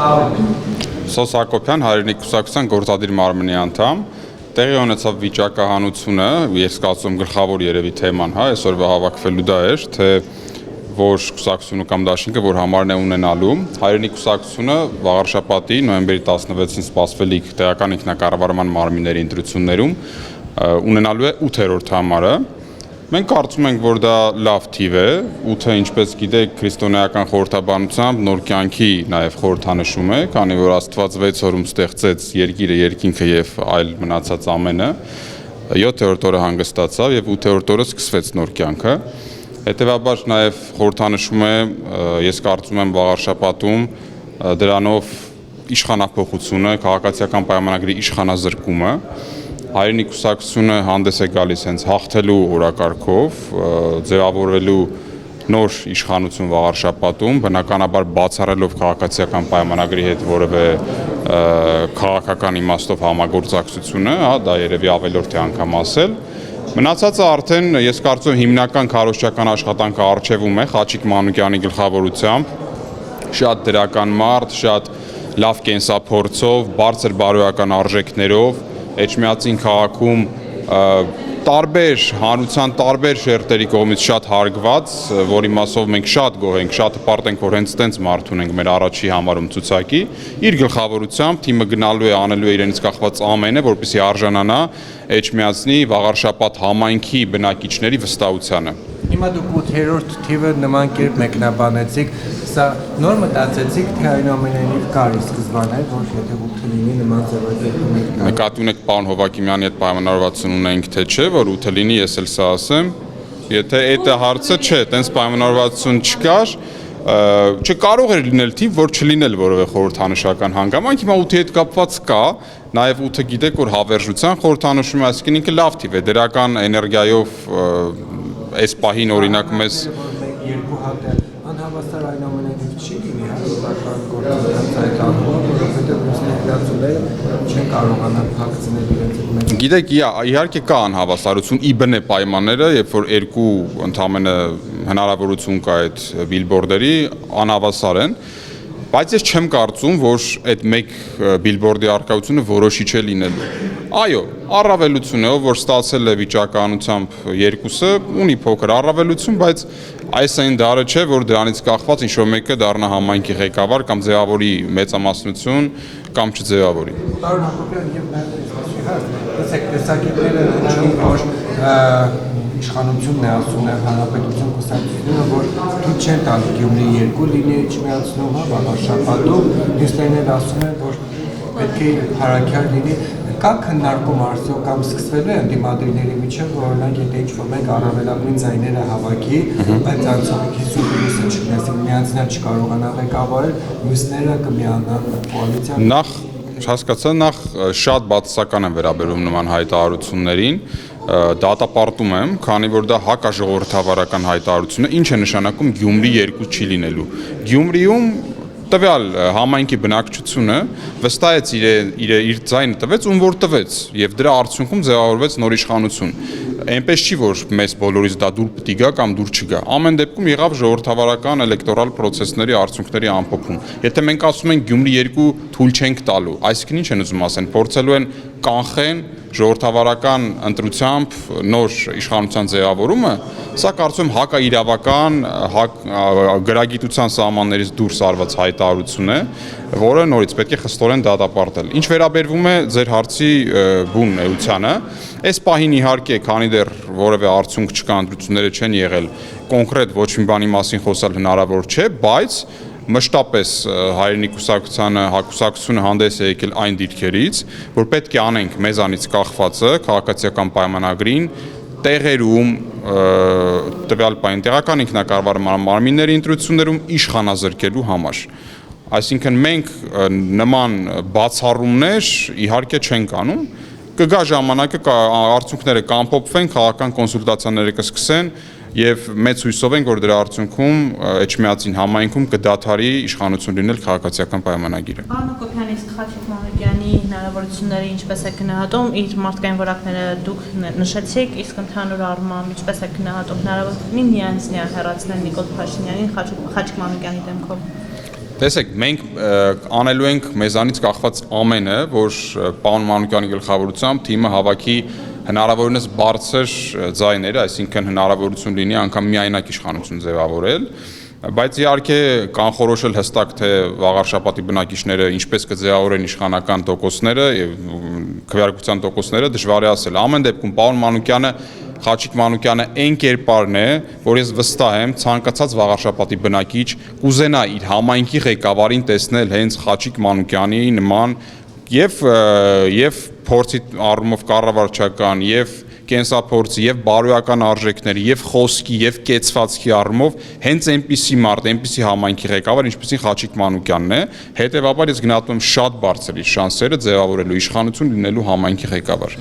Սոս Հակոբյան, Հայրենիք կուսակցության գործադիր մարմնի անդամ, տեղի ունեցավ վիճակահանությունը, ես կարծում գլխավոր երևի թեման, այսօրվա հավաքվելու դա էր, թե որ կուսակցությունը կամ դաշինքը որ համարն է ունենալու, Հայրենիք կուսակցությունը վաղարշաբթի նոյեմբերի 16-ին սպասվելիք տեղական ինքնակառավարման մարմինների ընտրություններում ունենալու է 8-րդ համարը։ Մենք կարծում ենք, որ դա լավ թիվ է, 8-ը, ինչպես գիտեք, քրիստոնեական խորհրդաբանությամբ նոր կյանքի նաև խորհրդանշում է, քանի որ Աստված 6 օրում ստեղծեց երկիրը, երկինքը եւ այլ մնացած ամենը, 7-րդ օրը հանգստացավ եւ 8-րդ օրը սկսվեց նոր կյանքը։ Հետևաբար նաև խորհրդանշում է, ես կարծում եմ վաղարշաբաթում դրանով իշխանափոխությունը, քաղաքացիական պայմանագրի իշխանազրկումը, Հայրենիք կուսակցությունը հանդես է գալիս հենց հաղթելու օրակարգով, ձևավորելու նոր իշխանություն վաղարշաբաթում, բնականաբար բացառելով քաղաքացիական պայմանագրի հետ որևէ քաղաքական իմաստով համագործակցությունը, դա երևի ավելորդ է անգամ ասել։ Մնացածը արդեն ես կարծում եմ հիմնական քարոզչական աշխատանքը առջևում է Խաչիկ Մանուկյանի գլխավորությամբ, շատ դրական մարդ, շատ լավ կենսափորձով, բարձր բարոյական արժեքներով, Էջմիածին քաղաքում տարբեր հանրության տարբեր շերտերի կողմից շատ հարգված, որի մասով մենք շատ գոհ ենք, շատ հպարտ ենք, որ հենց տենց մարդ ունենք մեր առաջի համարում ցուցակի, իր գլխավորությամբ թիմը գնալու է անելու է իրենից կախված ամենը, որպեսզի արժանանա Էջմիածնի վաղարշաբաթ համայնքի բնակիչների վստահությանը։ Հիմա դուք 8-րդ թիվը նման կերպ մեկնաբանեցիք, սա նոր մտածեցիք, թե այնուամենայնիվ կար ի սկզբանե, որ եթե 8-ը լինի նման ձևակերպում եք կար։ Նկատի ունեք պարոն Հովակիմյանի հետ պայմանավորվածություն ունենք, թե չէ, որ 8-ը լինի, ես էլ սա ասեմ, եթե այդ հարցը չէ, տենց պայմանավորվածություն չկար, չկարող էր լինել թիվ, որ չլինել որևէ խորհրդանշական հանգամանք, հիմա 8-ի հետ կապված կա, նաև 8-ը գիտեք, որ հավերժության խորհրդանշում է, այսինքն ինքը լավ թիվ է, դրական էներգիայով այս պահին օրինակ մեզ երկու հատ է անհավասար այնուամենայնիվ չի լինի հաստատական գործընթաց այդ առումով, որովհետև ներկայացումները չեն կարողանալ փակցնել իրենց հետ։ Գիտեք, իհարկե կա անհավասարություն, ի բնե պայմանները, երբ որ երկու ընդամենը հնարավորություն կա այդ բիլբորդերի, անհավասար են, բայց ես չեմ կարծում, որ այդ մեկ բիլբորդի առկայությունը որոշիչ է լինելու։ Այո, առավելություն է, ով որ ստացել է վիճակահանությամբ երկուսը, ունի փոքր առավելություն, բայց այս այն դարը չէ, որ դրանից կախված ինչ-որ մեկը դառնա համայնքի ղեկավար կամ ձևավորի մեծամասնություն կամ չձևավորի։ Պարոն Հակոբյան, եւ նաև տեսակետները հնչում, որ իշխանությունն է ասում է հանրապետություն կուսակցությունը, որ թույլ չեն տալի Գյումրի 2 լինի Էջմիածնում, վաղարշաբաթում, մյուսներն ասում են, որ պետք է հարակյալ լինի։ Կա քննարկում արդյոք կամ սկսվելու է ընդդիմադիրների միջև, որ օրինակ եթե ինչ-որ մեկ առավելագույն ձայները հավաքի, բայց անցողիկ 50%-ը չգնացի միանձնալ չկարողանա ղեկավարել, մյուսները կմիանան կոալիցիա։ Նախ հասկացա, նախ շատ բացասական եմ վերաբերում նման հայտարարություններին, դատապարտում եմ, քանի որ դա հակաժողովրդավարական հայտարարություն է, ինչ է նշանակում Գյումրի 2 չի լինելու։ Գյումրիում տվյալ համայնքի բնակչությունը վստահեց իր ձայնը տվեց, ում որ տվեց, եւ դրա արդյունքում ձևավորվեց նոր իշխանություն։ Այնպես չի, որ մեզ բոլորից դա դուր պիտի գա կամ դուր չգա։ Ամեն դեպքում եղավ ժողովրդավարական էլեկտորալ պրոցեսների արդյունքների ամփոփում։ Եթե մենք ասում ենք Գյումրի 2 թույլ չենք տալու, այսինքն ինչ են ուզում ասեն, փորձելու են կանխեն ժողովրդավարական ընտրությամբ նոր իշխանության ձևավորումը, սա կարծում եմ հակաիրավական, գրագիտության սահմաններից դուրս արված հայտարարություն է, որը նորից պետք է խստորեն դատապարտել։ Ինչ վերաբերվում է ձեր հարցի բուն էությանը, այս պահին իհարկե, քանի դեռ որևէ արդյունք չկա, ընտրությունները չեն եղել, կոնկրետ ոչ մի բանի մասին խոսալ հնարավոր չէ, բայց մշտապես Հայրենիք կուսակցությունը հանդես է եկել այն դիրքերից, որ պետք է անենք մեզանից կախվածը քաղաքացիական պայմանագրին տեղերում տվյալ պայն տեղական ինքնակառավարման մարմինների ընտրություններում իշխանազրկելու համար։ Այսինքն մենք նման բացառումներ իհարկե չենք անում, կգա ժամանակը արդյունքները կամփոփվեն, քաղաքական կոնսուլտացիաները կսկսեն եւ մեծ հույսով ենք, որ դրա արդյունքում Էջմիածին համայնքում կդադարի իշխանություն լինել քաղաքացիական պայմանագիրը։ Պարոն Հակոբյան, իսկ Խաչիկ Մանուկյանի հնարավորությունները ինչպես է գնահատում, իր մարդկային որակները դուք նշեցիք, իսկ ընդհանուր առմամբ ինչպես է գնահատում հնարավորությունին միանձնյա հեռացնել Նիկոլ Փաշինյանին Խաչիկ Մանուկյանի դեմքով։ Տեսեք, մենք անելու ենք մեզանից կախված ամենը, որ պարոն Մանուկյանի գլխավորությամբ թիմը հավաքի հնարավորինս բարձր ձայները, այսինքն հնարավորություն լինի անգամ միայնակ իշխանություն ձևավորել, բայց իհարկե կանխորոշել հստակ թե վաղարշապատի բնակիչները ինչպես կձևավորեն իշխանական տոկոսները եւ քվեարկության տոկոսները դժվար է ասել։ Ամեն դեպքում պարոն Մանուկյանը Խաչիկ Մանուկյանը այն կերպարն է, որ ես վստահ եմ ցանկացած վաղարշապատի բնակիչ կուզենա իր համայնքի ղեկավարին տեսնել հենց Խաչիկ Մանուկյանի նման եւ փորձի առումով կառավարչական եւ կենսափորձի եւ բարոյական արժեքների եւ խոսքի եւ կեցվածքի առումով հենց այնպիսի մարդ, այնպիսի համայնքի ղեկավար, ինչպեսին Խաչիկ Մանուկյանն է, հետեւաբար ես գնահատում եմ շատ բարձր իր շանսերը ձևավորելու իշխանություն լինելու համայնքի ղեկավար։